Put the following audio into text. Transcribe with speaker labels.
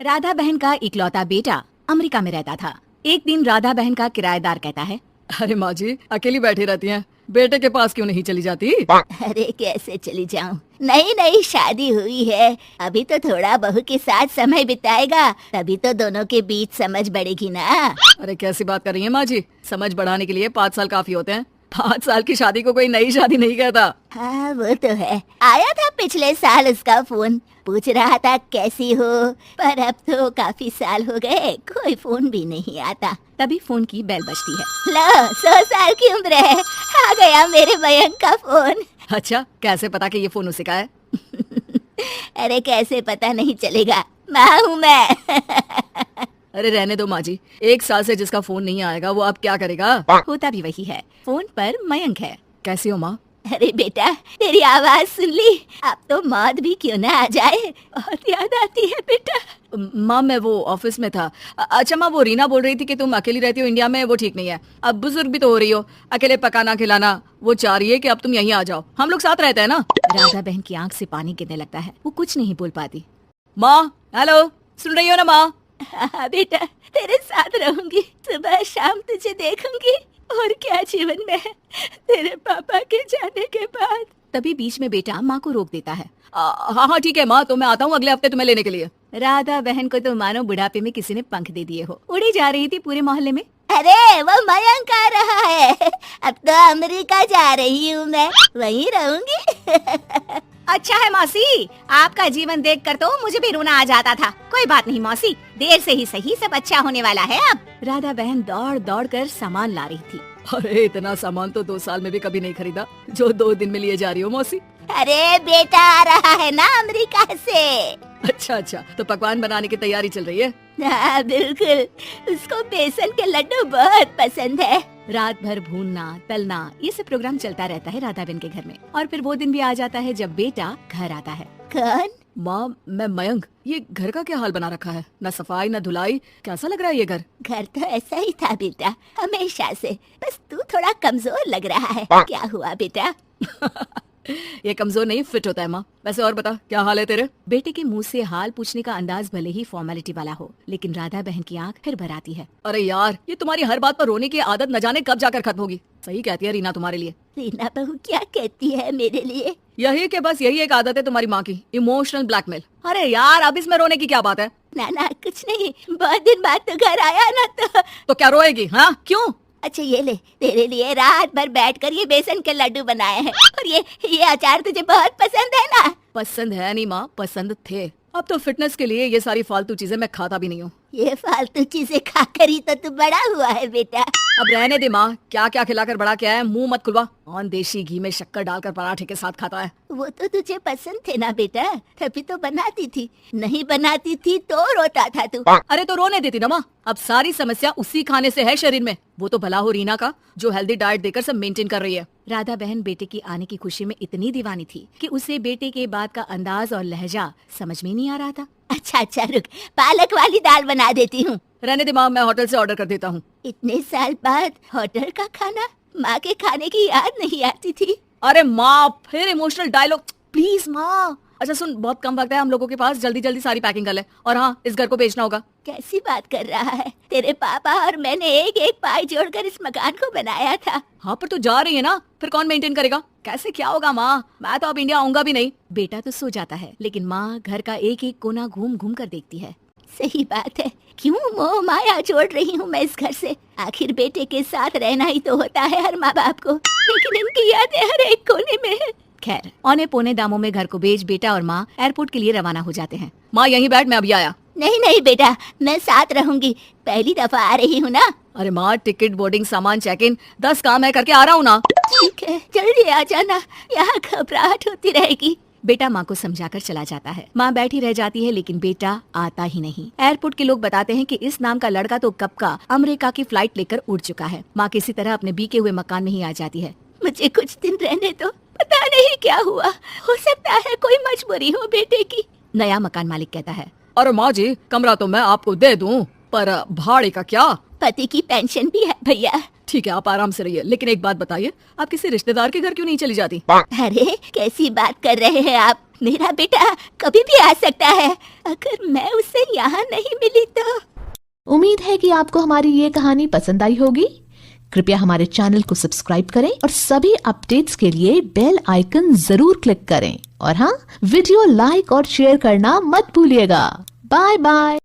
Speaker 1: राधा बहन का इकलौता बेटा अमेरिका में रहता था। एक दिन राधा बहन का किराएदार कहता है,
Speaker 2: अरे माँ जी अकेली बैठी रहती हैं, बेटे के पास क्यों नहीं चली जाती?
Speaker 3: अरे कैसे चली जाऊं, नई नई शादी हुई है, अभी तो थोड़ा बहू के साथ समय बिताएगा, तभी तो दोनों के बीच समझ बढ़ेगी ना।
Speaker 2: अरे कैसी बात कर रही हैं माँ जी, समझ बढ़ाने के लिए 5 साल काफी होते हैं। 5 साल की शादी को कोई नई शादी नहीं कहता।
Speaker 3: हाँ वो तो है, आया था पिछले साल उसका फोन, पूछ रहा था कैसी हो, पर अब तो काफी साल हो गए, कोई फोन भी नहीं आता।
Speaker 1: तभी फोन की बेल बजती है।
Speaker 3: लो 100 साल की उम्र है, आ गया मेरे मयंक का फोन।
Speaker 2: अच्छा कैसे पता कि ये फोन उसी का है?
Speaker 3: अरे कैसे पता नहीं चलेगा, माँ हूँ मैं।
Speaker 2: अरे रहने दो माँ जी, 1 साल से जिसका फोन नहीं आएगा वो अब क्या करेगा?
Speaker 1: होता भी वही है, फोन पर मयंक है।
Speaker 2: कैसी हो माँ?
Speaker 3: अरे बेटा तेरी आवाज सुन ली, अब तो मौत भी क्यों ना आ जाए, बहुत याद आती है बेटा।
Speaker 2: माँ मैं वो ऑफिस में था। अच्छा माँ, वो रीना बोल रही थी कि तुम अकेली रहती हो इंडिया में, वो ठीक नहीं है। अब बुजुर्ग भी तो हो रही हो, अकेले पकाना खिलाना, वो चाह रही है कि अब तुम यहीं आ जाओ, हम लोग साथ रहते हैं ना।
Speaker 1: राधा बहन की आंख से पानी गिरने लगता है, वो कुछ नहीं बोल पाती।
Speaker 2: माँ हेलो, सुन रही हो ना माँ?
Speaker 3: हाँ बेटा तेरे साथ रहूंगी, सुबह शाम तुझे देखूंगी, और क्या जीवन में है तेरे पापा के जाने के बाद।
Speaker 1: तभी बीच में बेटा माँ को रोक देता है।
Speaker 2: हाँ हाँ ठीक है माँ, तो मैं आता हूँ अगले हफ्ते तुम्हें लेने के लिए।
Speaker 1: राधा बहन को तो मानो बुढ़ापे में किसी ने पंख दे दिए हो, उड़ी जा रही थी पूरे मोहल्ले में।
Speaker 3: अरे वो मयंक आ रहा है, अब तो अमेरिका जा रही हूँ मैं, वहीं रहूंगी।
Speaker 1: अच्छा है मौसी, आपका जीवन देखकर तो मुझे भी रोना आ जाता था। कोई बात नहीं मौसी, देर से ही सही, सब अच्छा होने वाला है अब। राधा बहन दौड़ दौड़ कर सामान ला रही थी।
Speaker 2: अरे इतना सामान तो 2 साल में भी कभी नहीं खरीदा जो 2 दिन में लिए जा रही हो मौसी।
Speaker 3: अरे बेटा आ रहा है ना अमेरिका से।
Speaker 2: अच्छा, तो पकवान बनाने की तैयारी चल रही है?
Speaker 3: हाँ बिल्कुल, उसको बेसन के लड्डू बहुत पसंद है।
Speaker 1: रात भर भूनना तलना ये सब प्रोग्राम चलता रहता है राधा बहन के घर में। और फिर वो दिन भी आ जाता है जब बेटा घर आता है।
Speaker 3: कौन?
Speaker 2: माँ मैं मयंक, ये घर का क्या हाल बना रखा है, न सफाई न धुलाई, कैसा लग रहा है ये घर?
Speaker 3: घर तो ऐसा ही था बेटा, हमेशा से, बस तू थोड़ा कमजोर लग रहा है। क्या हुआ बेटा?
Speaker 2: ये कमजोर नहीं फिट होता है माँ। वैसे और बता क्या हाल है तेरे?
Speaker 1: बेटे के मुंह से हाल पूछने का अंदाज भले ही फॉर्मेलिटी वाला हो, लेकिन राधा बहन की आंख फिर भर आती है।
Speaker 2: अरे यार ये तुम्हारी हर बात पर रोने की आदत न जाने कब जाकर खत्म होगी। सही कहती है रीना तुम्हारे लिए।
Speaker 3: रीना बहू क्या कहती है मेरे लिए?
Speaker 2: यही के बस यही एक आदत है तुम्हारी माँ की, इमोशनल ब्लैकमेल। अरे यार अब इसमें रोने की क्या बात है?
Speaker 3: ना कुछ नहीं, बहुत दिन बाद तो घर आया ना
Speaker 2: तो क्या रोएगी? हाँ क्यों?
Speaker 3: अच्छा ये ले, तेरे लिए रात भर बैठकर ये बेसन के लड्डू बनाए हैं, और ये अचार तुझे बहुत पसंद है ना?
Speaker 2: पसंद है नहीं माँ, पसंद थे। अब तो फिटनेस के लिए ये सारी फालतू चीजें मैं खाता भी नहीं हूँ।
Speaker 3: ये फालतू चीजें खाकर ही तो तू बड़ा हुआ है बेटा।
Speaker 2: अब रहने दे माँ, क्या क्या खिलाकर बड़ा किया है, मुंह मत खुलवा। कौन देशी घी में शक्कर डालकर पराठे के साथ खाता है?
Speaker 3: वो तो तुझे पसंद थे ना बेटा, तभी तो बनाती थी, नहीं बनाती थी तो रोता था तू।
Speaker 2: अरे तो रोने देती ना माँ, अब सारी समस्या उसी खाने से है शरीर में। वो तो भला हो रीना का, जो हेल्दी डाइट देकर सब मेंटेन कर रही है।
Speaker 1: राधा बहन बेटे की आने की खुशी में इतनी दीवानी थी कि उसे बेटे के बात का अंदाज और लहजा समझ में नहीं आ रहा था।
Speaker 3: अच्छा रुक, पालक वाली दाल बना देती हूँ।
Speaker 2: रहने दे माँ, मैं होटल से ऑर्डर कर देता हूँ।
Speaker 3: इतने साल बाद होटल का खाना, माँ के खाने की याद नहीं आती थी?
Speaker 2: अरे माँ फिर इमोशनल डायलॉग, प्लीज माँ। अच्छा सुन, बहुत कम वक्त है हम लोगों के पास, जल्दी जल्दी सारी पैकिंग कर ले। और हाँ, इस घर को बेचना होगा।
Speaker 3: कैसी बात कर रहा है, तेरे पापा और मैंने एक एक पाई जोड़कर इस मकान को बनाया था।
Speaker 2: हाँ पर तू जा रही है ना, फिर कौन मेंटेन करेगा? कैसे क्या होगा माँ, मैं तो अब इंडिया आऊंगा भी नहीं।
Speaker 1: बेटा तो सो जाता है, लेकिन माँ घर का एक एक कोना घूम घूम कर देखती है।
Speaker 3: सही बात है, क्यों मोह माया जोड़ रही हूँ मैं इस घर से? आखिर बेटे के साथ रहना ही तो होता है हर माँ बाप को, लेकिन इनकी यादें हर एक कोने में है।
Speaker 1: खैर औने पौने दामों में घर को बेच बेटा और माँ एयरपोर्ट के लिए रवाना हो जाते हैं।
Speaker 2: माँ यहीं बैठ, मैं अभी आया।
Speaker 3: नहीं बेटा, मैं साथ रहूंगी, पहली दफा आ रही हूँ ना।
Speaker 2: अरे माँ टिकट, बोर्डिंग, सामान, चेक इन, 10 काम है, करके आ रहा हूँ ना।
Speaker 3: ठीक है जल्दी आ जाना, यहाँ घबराहट होती रहेगी।
Speaker 1: बेटा माँ को समझाकर चला जाता है। माँ बैठी रह जाती है, लेकिन बेटा आता ही नहीं। एयरपोर्ट के लोग बताते हैं कि इस नाम का लड़का तो कब का अमेरिका की फ्लाइट लेकर उड़ चुका है। माँ किसी तरह अपने बीके हुए मकान में ही आ जाती है।
Speaker 3: मुझे कुछ दिन रहने दो, पता नहीं क्या हुआ, हो सकता है कोई मजबूरी हो बेटे की।
Speaker 1: नया मकान मालिक कहता है,
Speaker 2: अरे माँ जी, कमरा तो मैं आपको दे दूं, पर भाड़े का क्या?
Speaker 3: पति की पेंशन भी है भैया।
Speaker 2: ठीक है, आप आराम से रहिए, लेकिन एक बात बताइए, आप किसी रिश्तेदार के घर क्यों नहीं चली जाती?
Speaker 3: अरे कैसी बात कर रहे हैं आप, मेरा बेटा कभी भी आ सकता है, अगर मैं उसे यहाँ नहीं मिली तो।
Speaker 4: उम्मीद है कि आपको हमारी ये कहानी पसंद आई होगी। कृपया हमारे चैनल को सब्सक्राइब करें और सभी अपडेट्स के लिए बेल आइकन जरूर क्लिक करें। और हाँ, वीडियो लाइक और शेयर करना मत भूलिएगा। Bye bye.